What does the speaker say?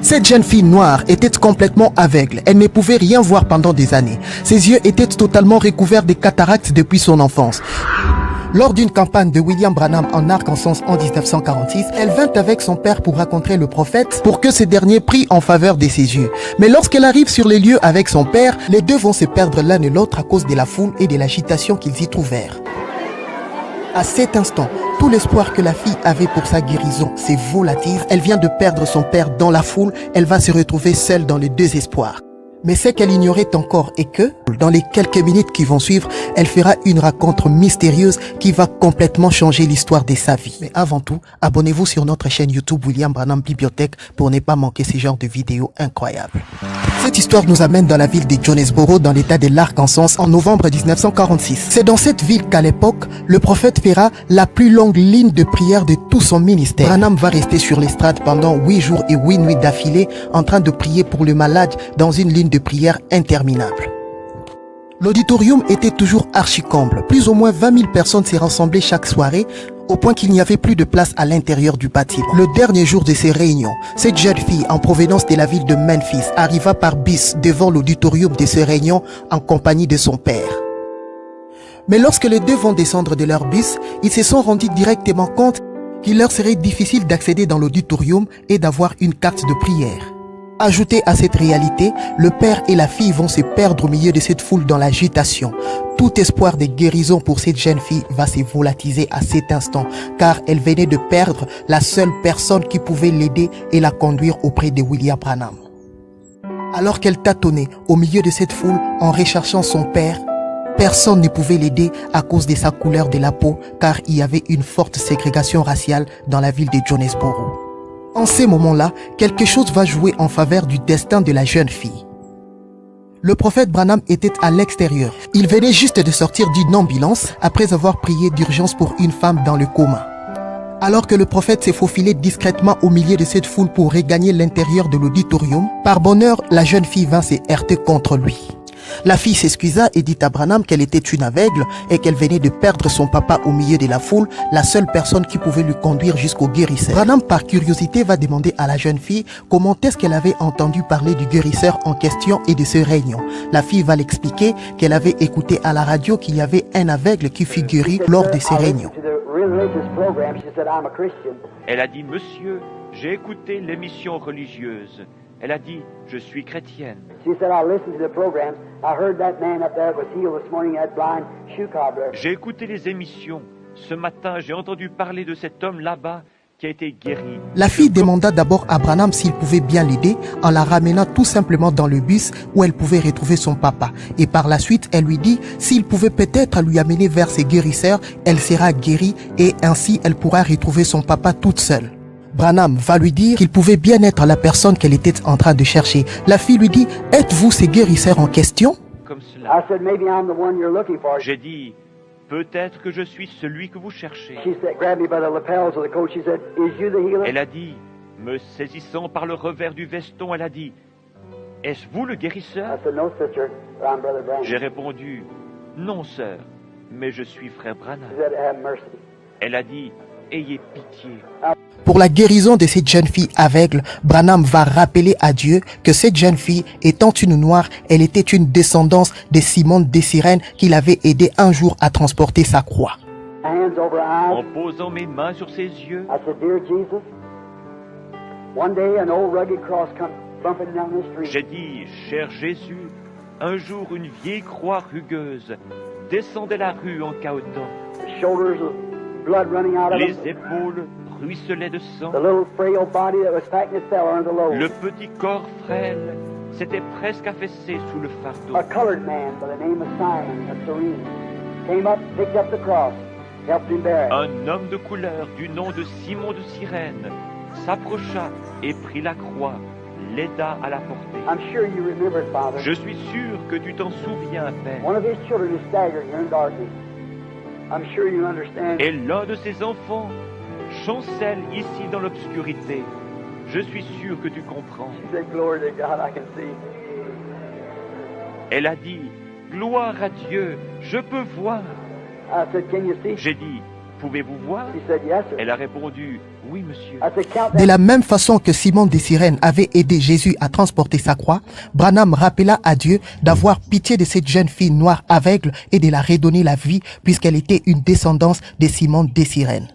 Cette jeune fille noire était complètement aveugle. Elle ne pouvait rien voir pendant des années. Ses yeux étaient totalement recouverts de cataractes depuis son enfance. Lors d'une campagne de William Branham en Arkansas en 1946, elle vint avec son père pour rencontrer le prophète pour que ce dernier prie en faveur de ses yeux. Mais lorsqu'elle arrive sur les lieux avec son père, les deux vont se perdre l'un et l'autre à cause de la foule et de l'agitation qu'ils y trouvèrent. À cet instant, tout l'espoir que la fille avait pour sa guérison s'est volatilise. Elle vient de perdre son père dans la foule. Elle va se retrouver seule dans le désespoir. Mais ce qu'elle ignorait encore est que, dans les quelques minutes qui vont suivre, elle fera une rencontre mystérieuse qui va complètement changer l'histoire de sa vie. Mais avant tout, abonnez-vous sur notre chaîne YouTube William Branham Bibliothèque pour ne pas manquer ce genre de vidéos incroyables. Cette histoire nous amène dans la ville de Jonesboro, dans l'état de l'Arkansas, en novembre 1946. C'est dans cette ville qu'à l'époque, le prophète fera la plus longue ligne de prière de tout son ministère. Branham va rester sur l'estrade pendant 8 jours et 8 nuits d'affilée, en train de prier pour le malade dans une ligne de prière interminable. L'auditorium était toujours archi-comble. Plus ou moins 20 000 personnes s'y rassemblaient chaque soirée, au point qu'il n'y avait plus de place à l'intérieur du bâtiment. Le dernier jour de ces réunions, cette jeune fille en provenance de la ville de Memphis arriva par bus devant l'auditorium de ces réunions en compagnie de son père. Mais lorsque les deux vont descendre de leur bus, ils se sont rendus directement compte qu'il leur serait difficile d'accéder dans l'auditorium et d'avoir une carte de prière. Ajouté à cette réalité, le père et la fille vont se perdre au milieu de cette foule dans l'agitation. Tout espoir de guérison pour cette jeune fille va se volatiliser à cet instant, car elle venait de perdre la seule personne qui pouvait l'aider et la conduire auprès de William Branham. Alors qu'elle tâtonnait au milieu de cette foule en recherchant son père, personne ne pouvait l'aider à cause de sa couleur de la peau, car il y avait une forte ségrégation raciale dans la ville de Jonesboro. En ces moments-là, quelque chose va jouer en faveur du destin de la jeune fille. Le prophète Branham était à l'extérieur. Il venait juste de sortir d'une ambulance après avoir prié d'urgence pour une femme dans le coma. Alors que le prophète s'est faufilé discrètement au milieu de cette foule pour regagner l'intérieur de l'auditorium, par bonheur, la jeune fille vint se heurter contre lui. La fille s'excusa et dit à Branham qu'elle était une aveugle et qu'elle venait de perdre son papa au milieu de la foule, la seule personne qui pouvait lui conduire jusqu'au guérisseur. Branham, par curiosité, va demander à la jeune fille comment est-ce qu'elle avait entendu parler du guérisseur en question et de ce réunion. La fille va l'expliquer qu'elle avait écouté à la radio qu'il y avait un aveugle qui fut guéri lors de ces réunions. Elle a dit, monsieur, j'ai écouté l'émission religieuse. Elle a dit, je suis chrétienne. J'ai écouté les émissions. Ce matin, j'ai entendu parler de cet homme là-bas qui a été guéri. La fille demanda d'abord à Branham s'il pouvait bien l'aider en la ramenant tout simplement dans le bus où elle pouvait retrouver son papa. Et par la suite, elle lui dit s'il pouvait peut-être lui amener vers ses guérisseurs, elle sera guérie et ainsi elle pourra retrouver son papa toute seule. Branham va lui dire qu'il pouvait bien être la personne qu'elle était en train de chercher. La fille lui dit « Êtes-vous ces guérisseurs en question ?» Comme cela. J'ai dit « Peut-être que je suis celui que vous cherchez. » Elle a dit, me saisissant par le revers du veston, elle a dit « Est-ce vous le guérisseur ?» J'ai répondu « Non, sœur, mais je suis frère Branham. » Elle a dit « Ayez pitié. » Pour la guérison de cette jeune fille aveugle, Branham va rappeler à Dieu que cette jeune fille, étant une noire, elle était une descendance de Simon de Cyrène qu'il avait aidé un jour à transporter sa croix. En posant mes mains sur ses yeux, j'ai dit, cher Jésus, un jour une vieille croix rugueuse descendait la rue en cahotant. Les épaules ruisselaient de sang. Le petit corps frêle s'était presque affaissé sous le fardeau. Un homme de couleur du nom de Simon de Cyrène s'approcha et prit la croix, l'aida à la porter. Je suis sûr que tu t'en souviens, Père. Et l'un de ses enfants chancelle ici dans l'obscurité. Je suis sûr que tu comprends. Elle a dit, gloire à Dieu, je peux voir. J'ai dit, pouvez-vous voir? Elle a répondu, oui, monsieur. De la même façon que Simon de Cyrène avait aidé Jésus à transporter sa croix, Branham rappela à Dieu d'avoir pitié de cette jeune fille noire aveugle et de la redonner la vie puisqu'elle était une descendance de Simon de Cyrène.